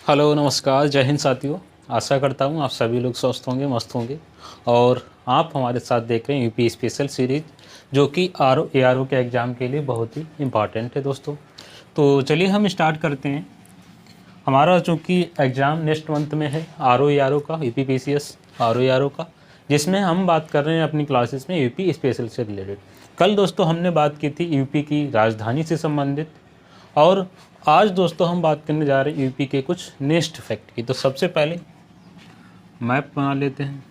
Hello नमस्कार, जय हिंद साथियों। आशा करता हूँ आप सभी लोग स्वस्थ होंगे, मस्त होंगे। और आप हमारे साथ देख रहे हैं यूपी स्पेशल सीरीज़, जो कि ARO के एग्ज़ाम के लिए बहुत ही इम्पॉर्टेंट है दोस्तों। तो चलिए हम स्टार्ट करते हैं। हमारा चूँकि एग्ज़ाम नेक्स्ट मंथ में है ARO का, UPPCS ARO का, जिसमें हम बात कर रहे हैं अपनी क्लासेस में यूपी स्पेशल से रिलेटेड। कल दोस्तों हमने बात की थी यूपी की राजधानी से संबंधित, और आज दोस्तों हम बात करने जा रहे हैं यूपी के कुछ नेक्स्ट फैक्ट की। तो सबसे पहले मैप बना लेते हैं।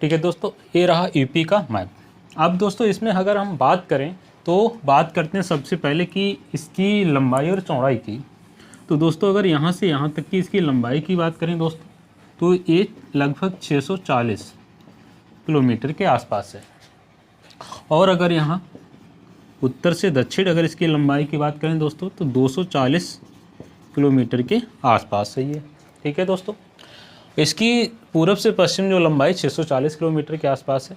ठीक है दोस्तों, ये रहा यूपी का मैप। अब दोस्तों इसमें अगर हम बात करें तो बात करते हैं सबसे पहले कि इसकी लंबाई और चौड़ाई की। तो दोस्तों अगर यहाँ से यहाँ तक की इसकी लंबाई की बात करें दोस्तों, तो ये लगभग 640 किलोमीटर के आसपास है। और अगर यहाँ उत्तर से दक्षिण अगर इसकी लंबाई की बात करें दोस्तों, तो 240 किलोमीटर के आसपास है ये। ठीक है दोस्तों, इसकी पूरब से पश्चिम जो लंबाई 640 किलोमीटर के आसपास है,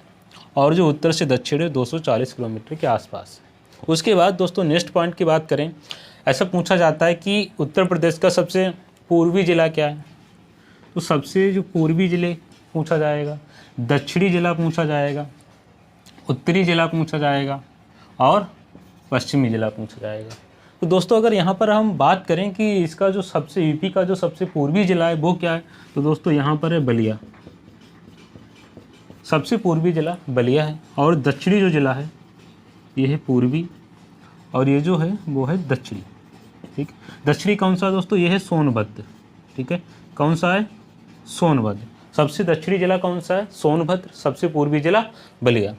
और जो उत्तर से दक्षिण है 240 किलोमीटर के आसपास है। उसके बाद दोस्तों नेक्स्ट पॉइंट की बात करें, ऐसा पूछा जाता है कि उत्तर प्रदेश का सबसे पूर्वी ज़िला क्या है। तो सबसे जो पूर्वी ज़िले पूछा जाएगा, दक्षिणी ज़िला पूछा जाएगा, उत्तरी ज़िला पूछा जाएगा, और पश्चिमी ज़िला पूछा जाएगा। तो दोस्तों अगर यहाँ पर हम बात करें कि इसका जो सबसे यूपी का जो सबसे पूर्वी ज़िला है वो क्या है, तो दोस्तों यहाँ पर है बलिया। सबसे पूर्वी ज़िला बलिया है, और दक्षिणी जो ज़िला है ये है पूर्वी, और ये जो है वो है दक्षिणी। ठीक, दक्षिणी कौन सा है दोस्तों, ये है सोनभद्र। ठीक है, कौन सा है, सोनभद्र। सबसे दक्षिणी ज़िला कौन सा है, सोनभद्र। सबसे पूर्वी ज़िला बलिया।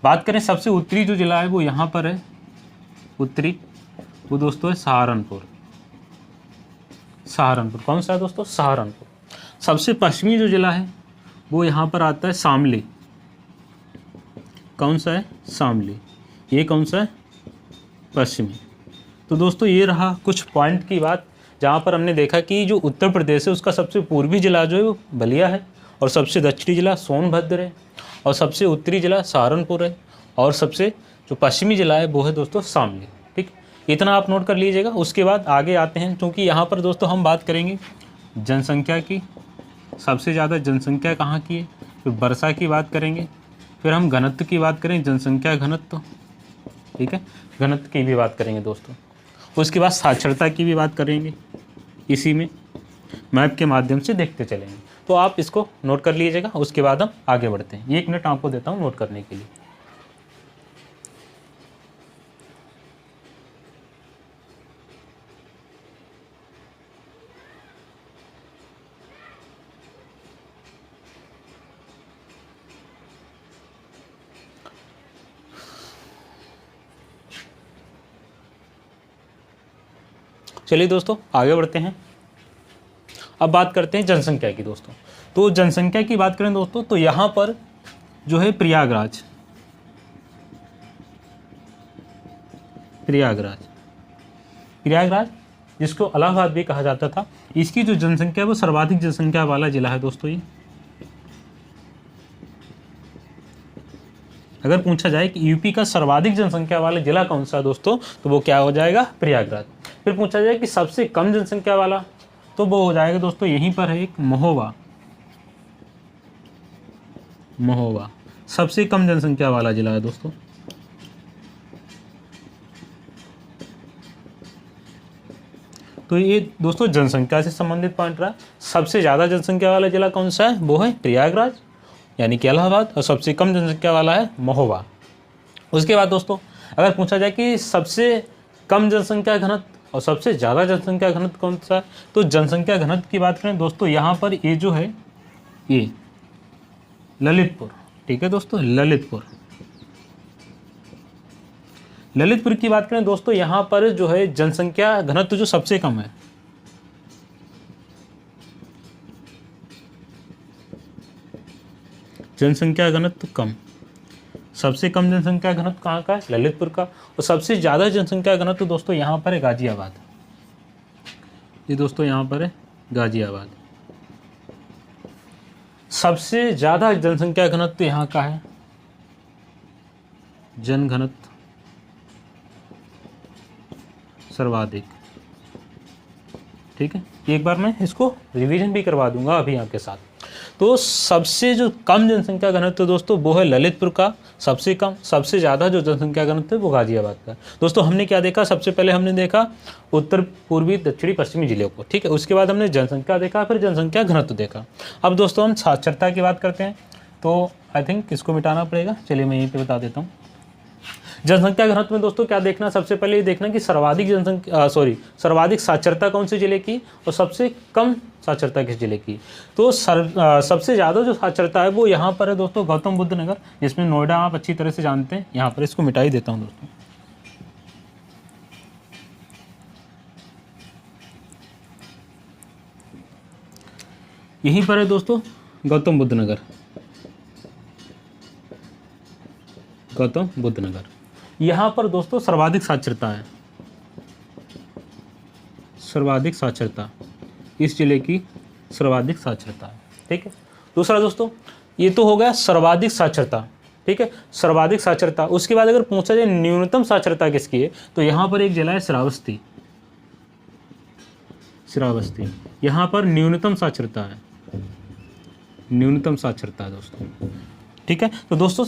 बात करें सबसे उत्तरी जो ज़िला है वो यहाँ पर है उत्तरी, वो दोस्तों है सहारनपुर। सहारनपुर कौन सा है दोस्तों, सहारनपुर। सबसे पश्चिमी जो ज़िला है वो यहाँ पर आता है शामली। कौन सा है, शामली। ये कौन सा है, पश्चिमी। तो दोस्तों ये रहा कुछ पॉइंट की बात, जहाँ पर हमने देखा कि जो उत्तर प्रदेश है उसका सबसे पूर्वी ज़िला जो है वो बलिया है, और सबसे दक्षिणी ज़िला सोनभद्र है, और सबसे उत्तरी ज़िला सहारनपुर है, और सबसे जो पश्चिमी ज़िला है वो है दोस्तों शामली। ठीक, इतना आप नोट कर लीजिएगा। उसके बाद आगे आते हैं, क्योंकि यहाँ पर दोस्तों हम बात करेंगे जनसंख्या की। सबसे ज़्यादा जनसंख्या कहाँ की है, फिर वर्षा की बात करेंगे, फिर हम घनत्व की बात करें, जनसंख्या घनत्व। ठीक है, घनत्व की भी बात करेंगे दोस्तों। उसके बाद साक्षरता की भी बात करेंगे, इसी में मैप के माध्यम से देखते चलेंगे। तो आप इसको नोट कर लीजिएगा। उसके बाद हम आगे बढ़ते हैं। 1 मिनट आपको देता हूँ नोट करने के लिए। चलिए दोस्तों आगे बढ़ते हैं। अब बात करते हैं जनसंख्या की दोस्तों। तो जनसंख्या की बात करें दोस्तों, तो यहाँ पर जो है प्रयागराज, प्रयागराज जिसको इलाहाबाद भी कहा जाता था, इसकी जो जनसंख्या है वो सर्वाधिक जनसंख्या वाला जिला है दोस्तों ये। अगर पूछा जाए कि यूपी का सर्वाधिक जनसंख्या वाला जिला कौन सा है दोस्तों, तो वो क्या हो जाएगा, प्रयागराज। फिर पूछा जाए कि सबसे कम जनसंख्या वाला, तो वो हो जाएगा दोस्तों यहीं पर है एक महोबा। महोबा सबसे कम जनसंख्या वाला जिला है दोस्तों। तो ये दोस्तों जनसंख्या से संबंधित पॉइंट रहा। सबसे ज़्यादा जनसंख्या वाला जिला कौन सा है, वो है प्रयागराज यानी कि इलाहाबाद, और सबसे कम जनसंख्या वाला है महोबा। उसके बाद दोस्तों अगर पूछा जाए कि सबसे कम जनसंख्या घनत्व और सबसे ज़्यादा जनसंख्या घनत्व कौन सा है, तो जनसंख्या घनत्व की बात करें दोस्तों, यहाँ पर ये जो है ये ललितपुर। ठीक है दोस्तों, ललितपुर की बात करें दोस्तों, यहाँ पर जो है जनसंख्या घनत्व जो सबसे कम है। जनसंख्या घनत्व कम, सबसे कम जनसंख्या घनत्व कहाँ का है, ललितपुर का। और सबसे ज़्यादा जनसंख्या घनत्व दोस्तों यहाँ पर है गाजियाबाद। ये दोस्तों यहाँ पर है गाजियाबाद। सबसे ज़्यादा जनसंख्या घनत्व यहाँ का है जनघनत्व सर्वाधिक। ठीक है, एक बार मैं इसको रिवीजन भी करवा दूंगा अभी आपके साथ। तो सबसे जो कम जनसंख्या घनत्व दोस्तों वो है ललितपुर का, सबसे कम। सबसे ज़्यादा जो जनसंख्या घनत्व है वो गाजियाबाद का। दोस्तों हमने क्या देखा, सबसे पहले हमने देखा उत्तर पूर्वी दक्षिणी पश्चिमी जिलों को। ठीक है, उसके बाद हमने जनसंख्या देखा, फिर जनसंख्या घनत्व देखा। अब दोस्तों हम साक्षरता की बात करते हैं, तो आई थिंक इसको मिटाना पड़ेगा। चलिए मैं यहीं पर बता देता हूँ। जनसंख्या घनत्व में दोस्तों क्या देखना, सबसे पहले ये देखना कि सर्वाधिक साक्षरता कौन से जिले की और सबसे कम साक्षरता किस जिले की। तो सबसे ज़्यादा जो साक्षरता है वो यहाँ पर है दोस्तों गौतम बुद्ध नगर, जिसमें नोएडा आप अच्छी तरह से जानते हैं। यहाँ पर इसको मिटा ही देता हूँ दोस्तों। यहीं पर है दोस्तों गौतम बुद्ध नगर, गौतम बुद्ध नगर। यहाँ पर दोस्तों सर्वाधिक साक्षरता है, सर्वाधिक साक्षरता इस जिले की सर्वाधिक साक्षरता है। ठीक है, दूसरा दोस्तों ये तो हो गया सर्वाधिक साक्षरता। ठीक है, सर्वाधिक साक्षरता। उसके बाद अगर पूछा जाए न्यूनतम साक्षरता किसकी है, तो यहाँ पर एक जिला है श्रावस्ती। श्रावस्ती यहाँ पर न्यूनतम साक्षरता है, न्यूनतम साक्षरता है दोस्तों। ठीक है, तो दोस्तों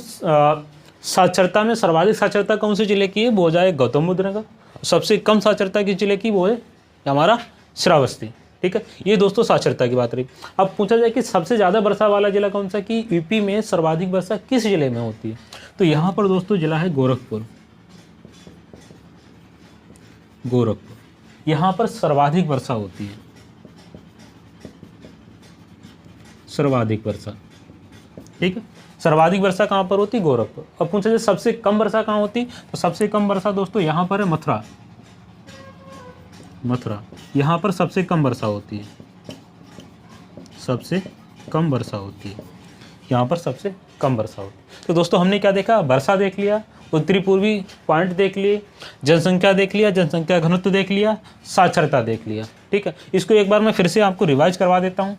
साक्षरता में सर्वाधिक साक्षरता कौन से जिले की है, वो हो जाए गौतम बुद्ध नगर। सबसे कम साक्षरता किस जिले की, वो है हमारा श्रावस्ती। ठीक है, ये दोस्तों साक्षरता की बात रही। अब पूछा जाए कि सबसे ज़्यादा वर्षा वाला जिला कौन सा, कि यूपी में सर्वाधिक वर्षा किस जिले में होती है, तो यहाँ पर दोस्तों जिला है गोरखपुर। गोरखपुर यहाँ पर सर्वाधिक वर्षा होती है, सर्वाधिक वर्षा। ठीक है, सर्वाधिक वर्षा कहाँ पर होती है, गोरखपुर। अब पूछा जाए सबसे कम वर्षा कहाँ होती, तो सबसे कम वर्षा दोस्तों यहाँ पर है मथुरा। मथुरा यहाँ पर सबसे कम वर्षा होती है, सबसे कम वर्षा होती है, यहाँ पर सबसे कम वर्षा होती है। तो दोस्तों हमने क्या देखा, वर्षा देख लिया, उत्तरी पूर्वी पॉइंट देख लिए, जनसंख्या देख लिया, जनसंख्या घनत्व देख लिया, साक्षरता देख लिया। ठीक है, इसको एक बार मैं फिर से आपको रिवाइज करवा देता हूँ।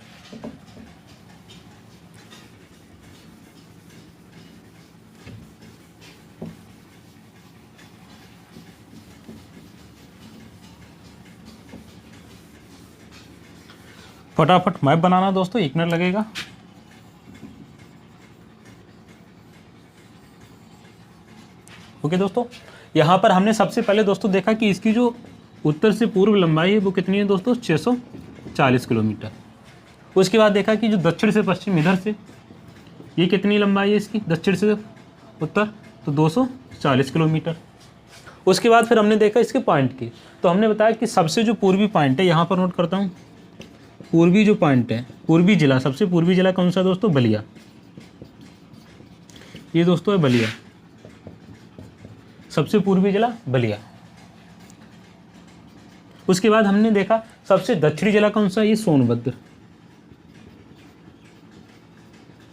फटाफट मैप बनाना दोस्तों, 1 मिनट लगेगा। ओके दोस्तों, यहाँ पर हमने सबसे पहले दोस्तों देखा कि इसकी जो उत्तर से पूर्व लंबाई है वो कितनी है दोस्तों, 640 किलोमीटर। उसके बाद देखा कि जो दक्षिण से पश्चिम इधर से ये कितनी लंबाई है इसकी, दक्षिण से उत्तर, तो 240 किलोमीटर। उसके बाद फिर हमने देखा इसके पॉइंट की, तो हमने बताया कि सबसे जो पूर्वी पॉइंट है, यहाँ पर नोट करता हूँ, पूर्वी जो पॉइंट है, पूर्वी जिला, सबसे पूर्वी जिला कौन सा दोस्तों, बलिया। ये दोस्तों है बलिया, सबसे पूर्वी जिला बलिया। उसके बाद हमने देखा सबसे दक्षिणी जिला कौन सा, ये सोनभद्र,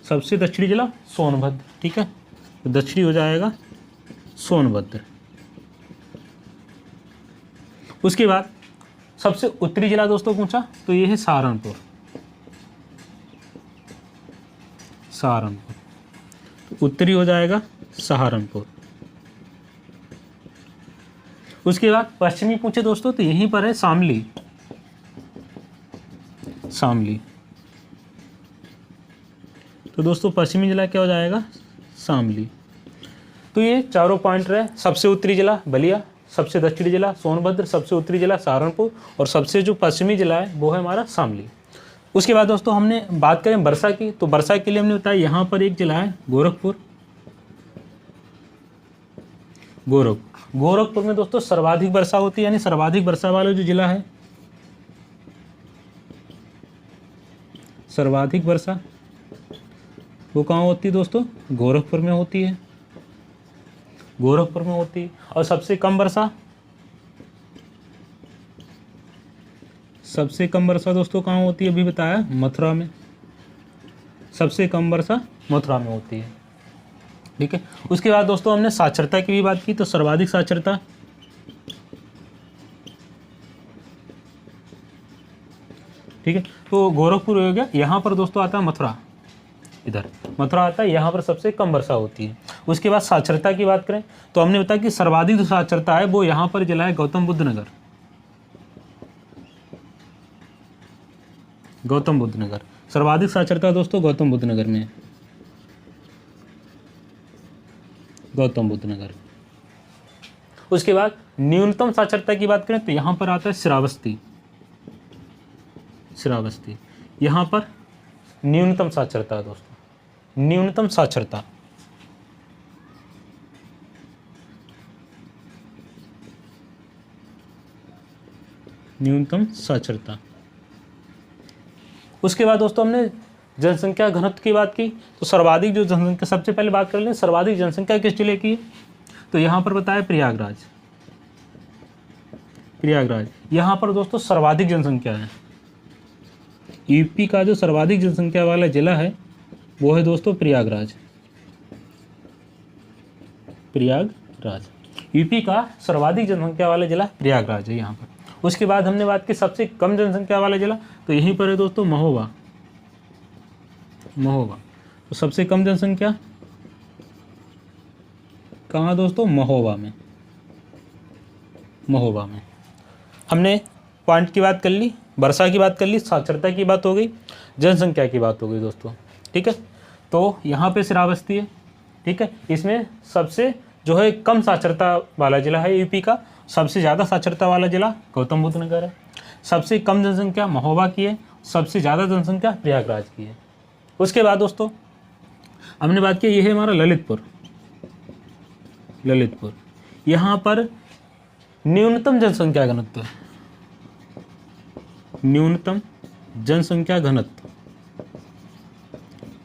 सबसे दक्षिणी जिला सोनभद्र। ठीक है, तो दक्षिणी हो जाएगा सोनभद्र। उसके बाद सबसे उत्तरी जिला दोस्तों पूछा, तो ये है सहारनपुर। सहारनपुर तो उत्तरी हो जाएगा सहारनपुर। उसके बाद पश्चिमी पूछे दोस्तों, तो यहीं पर है शामली। शामली तो दोस्तों पश्चिमी जिला क्या हो जाएगा, शामली। तो ये चारों पॉइंट रहे, सबसे उत्तरी जिला बलिया, सबसे दक्षिणी जिला सोनभद्र, सबसे उत्तरी जिला सहारनपुर और सबसे जो पश्चिमी जिला है वो है हमारा शामली। उसके बाद दोस्तों हमने बात करें वर्षा की, तो वर्षा के लिए हमने बताया यहाँ पर एक जिला है गोरखपुर। गोरखपुर में दोस्तों सर्वाधिक वर्षा होती है, यानी सर्वाधिक वर्षा वाला जो जिला है, सर्वाधिक वर्षा वो कहाँ होती है दोस्तों, गोरखपुर में होती है, गोरखपुर में होती है। और सबसे कम वर्षा, सबसे कम वर्षा दोस्तों कहाँ होती है, अभी बताया मथुरा में, सबसे कम वर्षा मथुरा में होती है। ठीक है, उसके बाद दोस्तों हमने साक्षरता की भी बात की, तो सर्वाधिक साक्षरता ठीक है, तो गोरखपुर हो गया। यहाँ पर दोस्तों आता है मथुरा, इधर मथुरा आता है, यहाँ पर सबसे कम वर्षा होती है। उसके बाद साक्षरता की बात करें तो हमने बताया कि सर्वाधिक जो साक्षरता है वो यहाँ पर जिला है गौतम बुद्ध नगर। गौतम बुद्ध नगर सर्वाधिक साक्षरता दोस्तों गौतम बुद्ध नगर में है, गौतम बुद्ध नगर। उसके बाद न्यूनतम साक्षरता की बात करें तो यहाँ पर आता है श्रावस्ती। श्रावस्ती यहाँ पर न्यूनतम साक्षरता है दोस्तों, न्यूनतम साक्षरता। न्यूनतम साक्षरता। उसके बाद दोस्तों हमने जनसंख्या घनत्व की बात की तो सर्वाधिक जो जनसंख्या, सबसे पहले बात कर लें सर्वाधिक जनसंख्या किस जिले की, तो यहाँ पर बताया प्रयागराज। प्रयागराज यहाँ पर दोस्तों सर्वाधिक जनसंख्या है। यूपी का जो सर्वाधिक जनसंख्या वाला जिला है वो है दोस्तों प्रयागराज। प्रयागराज यूपी का सर्वाधिक जनसंख्या वाला जिला प्रयागराज है यहाँ पर। उसके बाद हमने बात की सबसे कम जनसंख्या वाला जिला, तो यहीं पर है दोस्तों महोबा। महोबा तो सबसे कम जनसंख्या कहाँ दोस्तों, महोबा में। महोबा में हमने पॉइंट की बात कर ली, वर्षा की बात कर ली, साक्षरता की बात हो गई, जनसंख्या की बात हो गई दोस्तों, ठीक है। तो यहाँ पे श्रावस्ती है, ठीक है। इसमें सबसे जो है कम साक्षरता वाला जिला है यूपी का, सबसे ज़्यादा साक्षरता वाला जिला गौतम बुद्ध नगर है। सबसे कम जनसंख्या महोबा की है, सबसे ज़्यादा जनसंख्या प्रयागराज की है। उसके बाद दोस्तों हमने बात की, ये है हमारा ललितपुर। ललितपुर यहाँ पर न्यूनतम जनसंख्या घनत्व, न्यूनतम जनसंख्या घनत्व,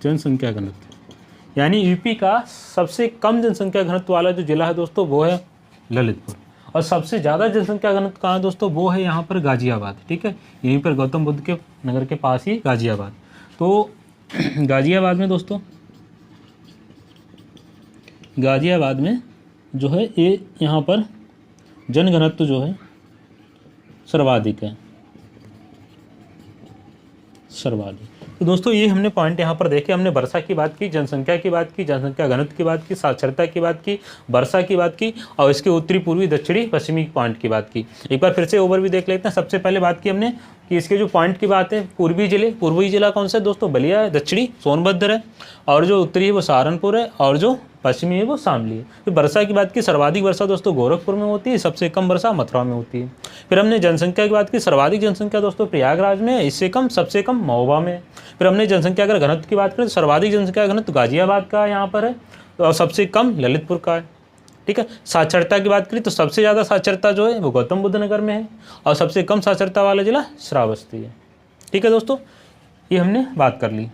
जनसंख्या घनत्व यानी यूपी का सबसे कम जनसंख्या घनत्व वाला जो जिला है दोस्तों वो है ललितपुर। और सबसे ज़्यादा जनसंख्या घनत्व कहाँ है दोस्तों, वो है यहाँ पर गाजियाबाद, ठीक है। यहीं पर गौतम बुद्ध के नगर के पास ही गाजियाबाद। तो गाजियाबाद में दोस्तों, गाजियाबाद में जो है ये यहाँ पर जनघनत्व जो है सर्वाधिक है, सर्वाधिक। तो दोस्तों ये हमने पॉइंट यहाँ पर देखे, हमने वर्षा की बात की, जनसंख्या की बात की, जनसंख्या घनत्व की बात की, साक्षरता की बात की, वर्षा की बात की और इसके उत्तरी पूर्वी दक्षिणी पश्चिमी पॉइंट की बात की। एक बार फिर से ओवरव्यू देख लेते हैं। सबसे पहले बात की हमने कि इसके जो पॉइंट की बात है, पूर्वी जिले, पूर्वी जिला कौन सा है दोस्तों, बलिया है, दक्षिणी सोनभद्र है और जो उत्तरी है वो सहारनपुर है और जो पश्चिमी है वो शामली है। फिर वर्षा की बात की, सर्वाधिक वर्षा दोस्तों गोरखपुर में होती है, सबसे कम वर्षा मथुरा में होती है। फिर हमने जनसंख्या की बात की, सर्वाधिक जनसंख्या दोस्तों प्रयागराज में, इससे कम सबसे कम महोबा में। फिर हमने जनसंख्या अगर घनत्व की बात करें तो सर्वाधिक जनसंख्या घनत्व गाजियाबाद का यहाँ पर है और सबसे कम ललितपुर का है, ठीक है। साक्षरता की बात करें तो सबसे ज़्यादा साक्षरता जो है वो गौतम बुद्ध नगर में है और सबसे कम साक्षरता वाला जिला श्रावस्ती है, ठीक है दोस्तों। ये हमने बात कर ली।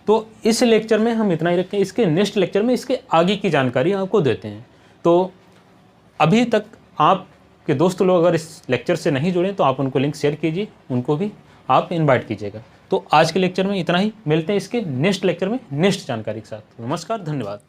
तो इस लेक्चर में हम इतना ही रखें, इसके नेक्स्ट लेक्चर में इसके आगे की जानकारी आपको देते हैं। तो अभी तक आपके दोस्त लोग अगर इस लेक्चर से नहीं जुड़े तो आप उनको लिंक शेयर कीजिए, उनको भी आप इनवाइट कीजिएगा। तो आज के लेक्चर में इतना ही, मिलते हैं इसके नेक्स्ट लेक्चर में नेक्स्ट जानकारी के साथ। नमस्कार, धन्यवाद।